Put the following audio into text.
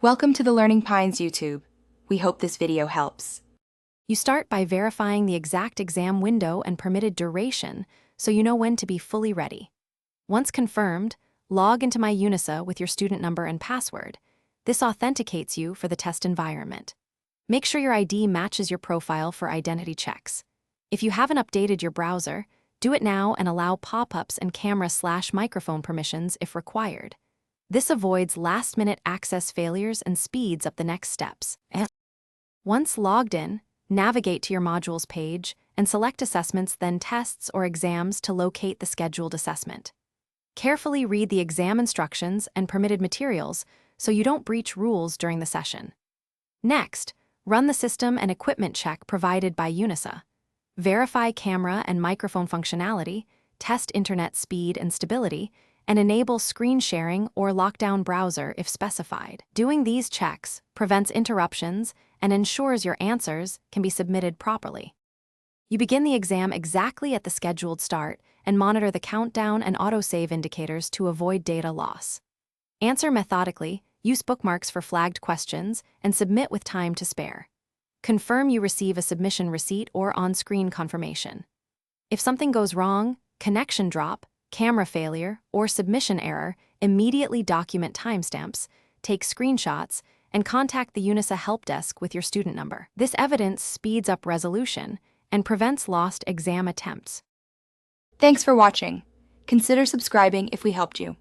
Welcome to the Learning Pines YouTube. We hope this video helps. You start by verifying the exact exam window and permitted duration so you know when to be fully ready. Once confirmed, log into my Unisa with your student number and password. This authenticates you for the test environment. Make sure your ID matches your profile for identity checks. If you haven't updated your browser, do it now and allow pop-ups and camera/microphone permissions if required. This avoids last-minute access failures and speeds up the next steps. Once logged in, navigate to your modules page and select assessments, then tests or exams to locate the scheduled assessment. Carefully read the exam instructions and permitted materials so you don't breach rules during the session. Next, run the system and equipment check provided by Unisa. Verify camera and microphone functionality, test internet speed and stability, and enable screen sharing or lockdown browser if specified. Doing these checks prevents interruptions and ensures your answers can be submitted properly. You begin the exam exactly at the scheduled start and monitor the countdown and autosave indicators to avoid data loss. Answer methodically, use bookmarks for flagged questions, and submit with time to spare. Confirm you receive a submission receipt or on-screen confirmation. If something goes wrong, connection drop, camera failure, or submission error, immediately document timestamps, take screenshots, and contact the Unisa help desk with your student number. This evidence speeds up resolution and prevents lost exam attempts. Thanks for watching. Consider subscribing if we helped you.